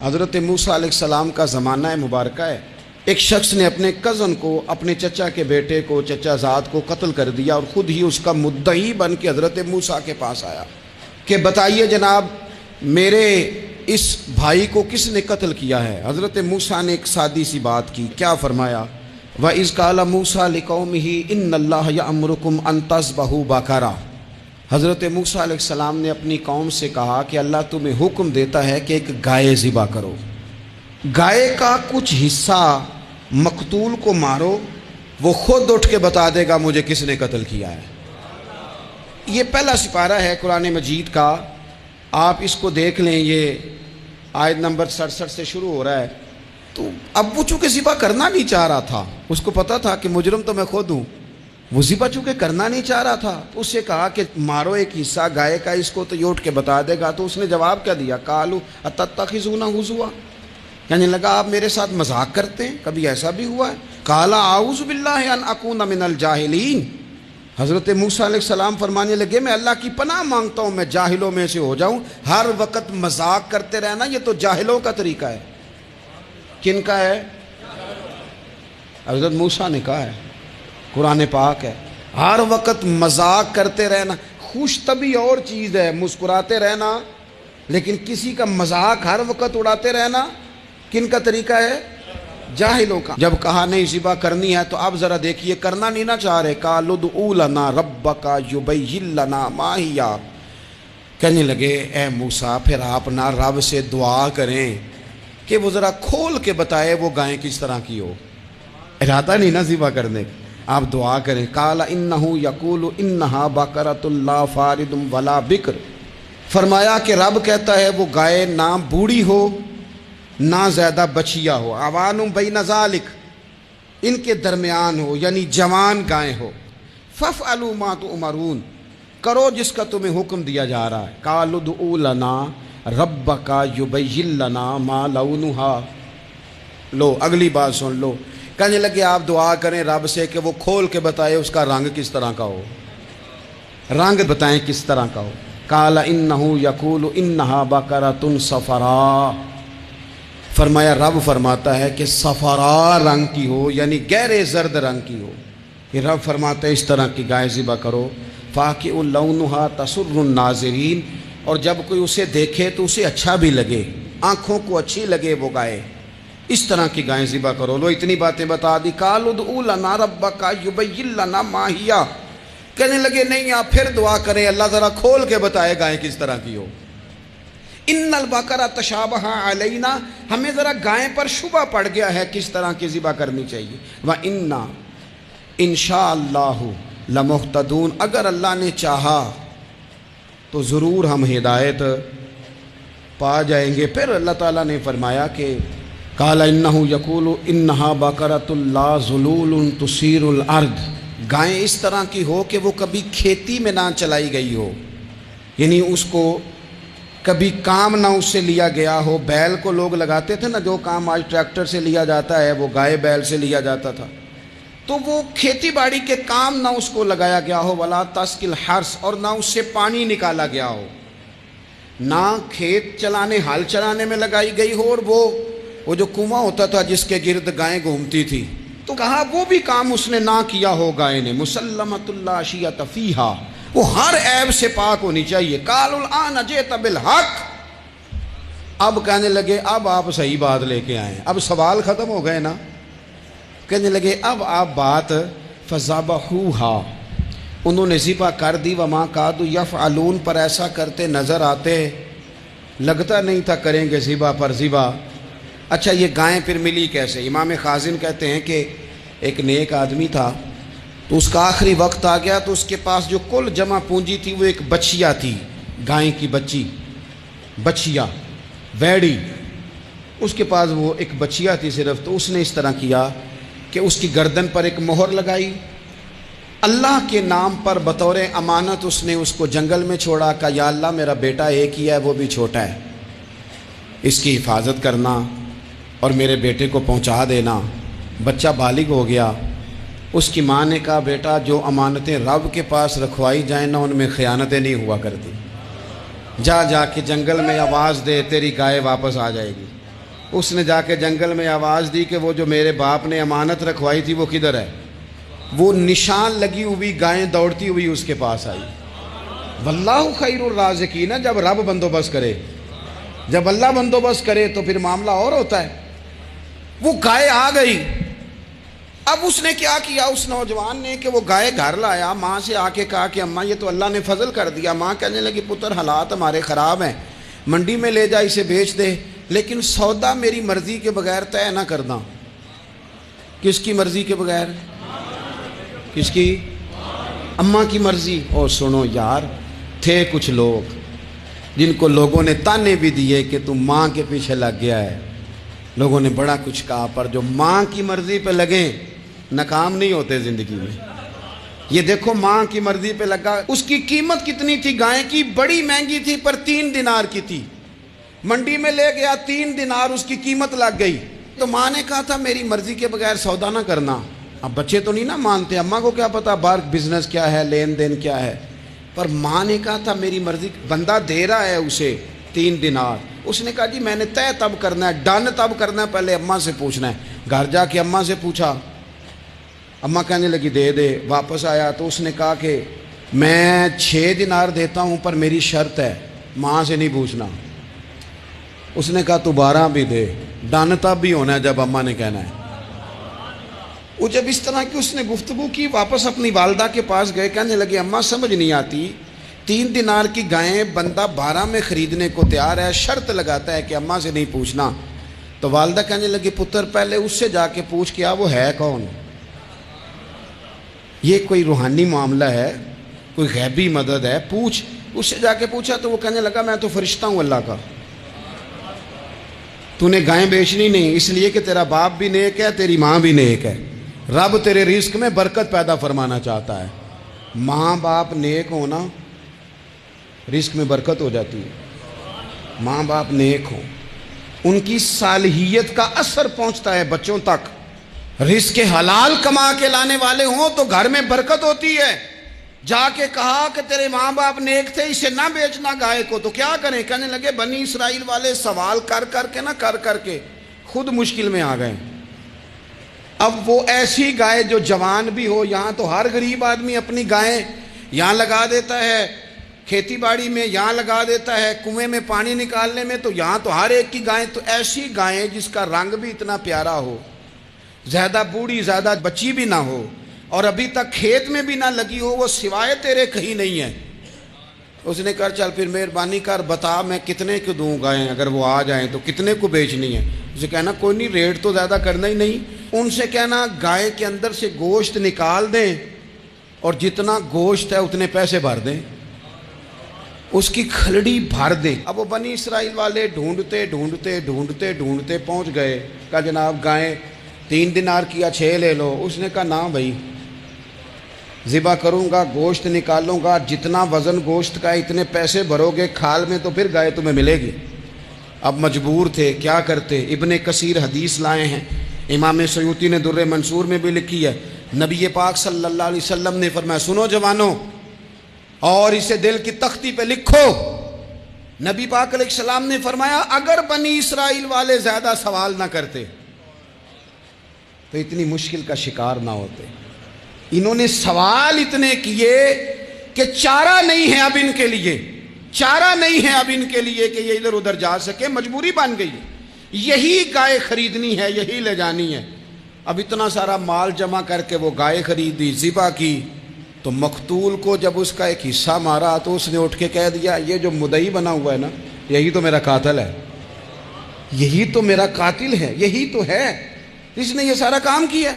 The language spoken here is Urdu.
حضرت موسیٰ علیہ السلام کا زمانہ مبارکہ ہے۔ ایک شخص نے اپنے کزن کو، اپنے چچا کے بیٹے کو، چچا زاد کو قتل کر دیا اور خود ہی اس کا مدعی بن کے حضرت موسیٰ کے پاس آیا کہ بتائیے جناب میرے اس بھائی کو کس نے قتل کیا ہے؟ حضرت موسیٰ نے ایک سادی سی بات کی، کیا فرمایا؟ وَإِذْ قَالَ مُوسَىٰ لِقَوْمِهِ إِنَّ اللَّهَ يَأْمُرُكُمْ أَن تَذْبَحُوا بَقَرَةً۔ حضرت موسیٰ علیہ السلام نے اپنی قوم سے کہا کہ اللہ تمہیں حکم دیتا ہے کہ ایک گائے ذبح کرو، گائے کا کچھ حصہ مقتول کو مارو، وہ خود اٹھ کے بتا دے گا مجھے کس نے قتل کیا ہے۔ یہ پہلا سپارہ ہے قرآن مجید کا، آپ اس کو دیکھ لیں، یہ آیت نمبر 67 سے شروع ہو رہا ہے۔ تو اب وہ چونکہ ذبح کرنا نہیں چاہ رہا تھا، اس کو پتا تھا کہ مجرم تو میں خود ہوں، وہ ذبح چونکہ کرنا نہیں چاہ رہا تھا تو اس سے کہا کہ مارو ایک حصہ گائے کا، اس کو تو یہ اٹھ کے بتا دے گا۔ تو اس نے جواب کیا دیا؟ قالوا اتتخذون ہزوا، کہنے لگا آپ میرے ساتھ مذاق کرتے ہیں، کبھی ایسا بھی ہوا ہے؟ قال اعوذ باللہ ان اکون من الجاہلین۔ حضرت موسیٰ علیہ السلام فرمانے لگے میں اللہ کی پناہ مانگتا ہوں میں جاہلوں میں سے ہو جاؤں۔ ہر وقت مذاق کرتے رہنا یہ تو جاہلوں کا طریقہ ہے۔ کن کا ہے؟ حضرت موسیٰ نے کہا ہے، قرآن پاک ہے، ہر وقت مذاق کرتے رہنا۔ خوش طبعی اور چیز ہے، مسکراتے رہنا، لیکن کسی کا مذاق ہر وقت اڑاتے رہنا کن کا طریقہ ہے؟ جاہلوں کا۔ جب کہا نہیں ذبح کرنی ہے تو اب ذرا دیکھیے، کرنا نہیں نہ چاہ رہے، قالوا ادع لنا ربک یبین لنا ما ہی، کہنے لگے اے موسیٰ پھر آپ نہ رب سے دعا کریں کہ وہ ذرا کھول کے بتائے وہ گائیں کس طرح کی ہو۔ ارادہ نہیں نا ذبح کرنے کا، آپ دعا کریں۔ قال انہ یقول انہا بقرۃ لا فارض ولا بکر، فرمایا کہ رب کہتا ہے وہ گائے نہ بوڑھی ہو نہ زیادہ بچیا ہو، عوان بین ذالک، ان کے درمیان ہو، یعنی جوان گائے ہو۔ فافعلوا ما تؤمرون، کرو جس کا تمہیں حکم دیا جا رہا ہے۔ قالوا ادع لنا ربک یبین لنا ما لونھا، لو اگلی بات سن لو، کہنے لگے آپ دعا کریں رب سے کہ وہ کھول کے بتائے اس کا رنگ کس طرح کا ہو، رنگ بتائیں کس طرح کا ہو۔ قال انہ یقول انہا بقرۃ صفراء، فرمایا رب فرماتا ہے کہ صفراء رنگ کی ہو، یعنی گہرے زرد رنگ کی ہو۔ یہ رب فرماتا ہے اس طرح کی گائے ذبح کرو۔ فاقع لونھا تسر الناظرین، اور جب کوئی اسے دیکھے تو اسے اچھا بھی لگے، آنکھوں کو اچھی لگے وہ گائے، اس طرح کی گائیں ذبح کرو۔ لو اتنی باتیں بتا دی۔ قالوا ادع لنا ربک یبین لنا ما ہی، کہنے لگے نہیں آپ پھر دعا کریں اللہ ذرا کھول کے بتائے گائیں کس طرح کی ہو۔ ان البقرہ تشابہ علینا، ہمیں ذرا گائیں پر شبہ پڑ گیا ہے کس طرح کی ذبح کرنی چاہیے۔ وَإِنَّا انشاءاللہ لمہتدون، اگر اللہ نے چاہا تو ضرور ہم ہدایت پا جائیں گے۔ پھر اللہ تعالیٰ نے فرمایا کہ قال انہ یقول انہا بقرۃ لا ذلول تثیر الارض، گائیں اس طرح کی ہو کہ وہ کبھی کھیتی میں نہ چلائی گئی ہو، یعنی اس کو کبھی کام نہ اس سے لیا گیا ہو۔ بیل کو لوگ لگاتے تھے نا، جو کام آج ٹریکٹر سے لیا جاتا ہے وہ گائے بیل سے لیا جاتا تھا، تو وہ کھیتی باڑی کے کام نہ اس کو لگایا گیا ہو۔ ولا تسقی الحرث، اور نہ اس سے پانی نکالا گیا ہو، نہ کھیت چلانے ہل چلانے میں لگائی گئی ہو، اور وہ جو کنواں ہوتا تھا جس کے گرد گائیں گھومتی تھی، تو کہا وہ بھی کام اس نے نہ کیا ہو گائے نے۔ مسلمۃ لا شیۃ فیہا، وہ ہر عیب سے پاک ہونی چاہیے۔ قالوا الآن جئت بالحق، اب کہنے لگے اب آپ صحیح بات لے کے آئے، اب سوال ختم ہو گئے نا، کہنے لگے اب آپ بات فذبحوہا، انہوں نے ذبح کر دی۔ وما کادوا یفعلون، پر ایسا کرتے نظر آتے، لگتا نہیں تھا کریں گے ذبح پر ذبح۔ اچھا یہ گائیں پھر ملی کیسے؟ امام خازن کہتے ہیں کہ ایک نیک آدمی تھا، تو اس کا آخری وقت آ گیا تو اس کے پاس جو کل جمع پونجی تھی وہ ایک بچیا تھی، گائیں کی بچی، بچیا ویڑی، اس کے پاس وہ ایک بچیا تھی صرف۔ تو اس نے اس طرح کیا کہ اس کی گردن پر ایک مہر لگائی، اللہ کے نام پر بطور امانت اس نے اس کو جنگل میں چھوڑا، کہا یا اللہ میرا بیٹا ایک ہی ہے، وہ بھی چھوٹا ہے، اس کی حفاظت کرنا اور میرے بیٹے کو پہنچا دینا۔ بچہ بالغ ہو گیا، اس کی ماں نے کہا بیٹا جو امانتیں رب کے پاس رکھوائی جائیں نا ان میں خیانتیں نہیں ہوا کرتی، جا کے جنگل میں آواز دے تیری گائے واپس آ جائے گی۔ اس نے جا کے جنگل میں آواز دی کہ وہ جو میرے باپ نے امانت رکھوائی تھی وہ کدھر ہے؟ وہ نشان لگی ہوئی گائیں دوڑتی ہوئی اس کے پاس آئی۔ واللہ خیر الرازقین، جب رب بندوبست کرے، جب اللہ بندوبست کرے تو پھر معاملہ اور ہوتا ہے۔ وہ گائے آ گئی۔ اب اس نے کیا کیا اس نوجوان نے کہ وہ گائے گھر لایا، ماں سے آ کے کہا کہ اماں یہ تو اللہ نے فضل کر دیا۔ ماں کہنے لگی پتر حالات ہمارے خراب ہیں، منڈی میں لے جا اسے بیچ دے، لیکن سودا میری مرضی کے بغیر طے نہ کرنا۔ کس کی مرضی کے بغیر؟ کس کی؟ اماں کی مرضی۔ اور سنو یار، تھے کچھ لوگ جن کو لوگوں نے تانے بھی دیے کہ تم ماں کے پیچھے لگ گیا ہے، لوگوں نے بڑا کچھ کہا، پر جو ماں کی مرضی پہ لگیں ناکام نہیں ہوتے زندگی میں۔ یہ دیکھو ماں کی مرضی پہ لگا۔ اس کی قیمت کتنی تھی گائے کی؟ بڑی مہنگی تھی، پر 3 دینار کی تھی۔ منڈی میں لے گیا، 3 دینار اس کی قیمت لگ گئی۔ تو ماں نے کہا تھا میری مرضی کے بغیر سودا نہ کرنا۔ اب بچے تو نہیں نہ مانتے، اماں کو کیا پتا باہر بزنس کیا ہے، لین دین کیا ہے، پر ماں نے کہا تھا میری مرضی۔ بندہ دے رہا ہے اسے 3 دینار، اس نے کہا جی میں نے طے تب کرنا ہے، ڈن تب کرنا ہے، پہلے اماں سے پوچھنا ہے۔ گھر جا کے اماں سے پوچھا، اماں کہنے لگی دے دے۔ واپس آیا تو اس نے کہا کہ میں 6 دینار دیتا ہوں پر میری شرط ہے، ماں سے نہیں پوچھنا۔ اس نے کہا تو 12 بھی دے، ڈن تب بھی ہونا ہے جب اماں نے کہنا ہے۔ وہ جب اس طرح کی اس نے گفتگو کی، واپس اپنی والدہ کے پاس گئے، کہنے لگے اماں سمجھ نہیں آتی، 3 دینار کی گائیں بندہ 12 میں خریدنے کو تیار ہے، شرط لگاتا ہے کہ اماں سے نہیں پوچھنا۔ تو والدہ کہنے لگی پتر پہلے اس سے جا کے پوچھ کیا وہ ہے کون؟ یہ کوئی روحانی معاملہ ہے، کوئی غیبی مدد ہے، پوچھ۔ اس سے جا کے پوچھا تو وہ کہنے لگا میں تو فرشتہ ہوں اللہ کا، تو نے گائیں بیچنی نہیں، اس لیے کہ تیرا باپ بھی نیک ہے، تیری ماں بھی نیک ہے، رب تیرے رزق میں برکت پیدا فرمانا چاہتا ہے۔ ماں باپ نیک ہونا، رزق میں برکت ہو جاتی ہے۔ ماں باپ نیک ہوں، ان کی صالحیت کا اثر پہنچتا ہے بچوں تک۔ رزق حلال کما کے لانے والے ہوں تو گھر میں برکت ہوتی ہے۔ جا کے کہا کہ تیرے ماں باپ نیک تھے، اسے نہ بیچنا گائے کو، تو کیا کریں؟ کہنے لگے بنی اسرائیل والے سوال کر کر کے خود مشکل میں آ گئے۔ اب وہ ایسی گائے جو جوان بھی ہو، یہاں تو ہر غریب آدمی اپنی گائیں یہاں لگا دیتا ہے، کھیتی باڑی میں یہاں لگا دیتا ہے، کنویں میں پانی نکالنے میں تو یہاں تو ہر ایک کی گائیں، تو ایسی گائیں جس کا رنگ بھی اتنا پیارا ہو، زیادہ بوڑھی زیادہ بچی بھی نہ ہو، اور ابھی تک کھیت میں بھی نہ لگی ہو، وہ سوائے تیرے کہیں نہیں ہے۔ اس نے کہا چل پھر مہربانی کر بتا میں کتنے کو دوں گائیں، اگر وہ آ جائیں تو کتنے کو بیچنی ہے؟ اسے کہنا کوئی نہیں، ریٹ تو زیادہ کرنا ہی نہیں۔ ان سے کہنا گائے کے اندر سے گوشت نکال دیں اور جتنا گوشت ہے اتنے پیسے بھر دیں، اس کی کھلڑی بھر دیں۔ اب وہ بنی اسرائیل والے ڈھونڈتے پہنچ گئے، کہا جناب گائیں 3 دینار کی 6 لے لو۔ اس نے کہا نہ بھائی، ذبح کروں گا، گوشت نکالوں گا، جتنا وزن گوشت کا اتنے پیسے بھرو گے کھال میں تو پھر گائے تمہیں ملے گی۔ اب مجبور تھے، کیا کرتے؟ ابن کثیر حدیث لائے ہیں، امام سیوطی نے در منصور میں بھی لکھی ہے، نبی پاک صلی اللہ علیہ وسلم نے فرمایا سنو جوانوں، اور اسے دل کی تختی پہ لکھو، نبی پاک علیہ السلام نے فرمایا اگر بنی اسرائیل والے زیادہ سوال نہ کرتے تو اتنی مشکل کا شکار نہ ہوتے۔ انہوں نے سوال اتنے کیے کہ چارہ نہیں ہے اب ان کے لیے، چارہ نہیں ہے اب ان کے لیے کہ یہ ادھر ادھر جا سکے، مجبوری بن گئی، یہی گائے خریدنی ہے، یہی لے جانی ہے۔ اب اتنا سارا مال جمع کر کے وہ گائے خریدی، ذبح کی، تو مقتول کو جب اس کا ایک حصہ مارا تو اس نے اٹھ کے کہہ دیا یہ جو مدعی بنا ہوا ہے نا، یہی تو میرا قاتل ہے، یہی تو میرا قاتل ہے، یہی تو ہے، اس نے یہ سارا کام کیا۔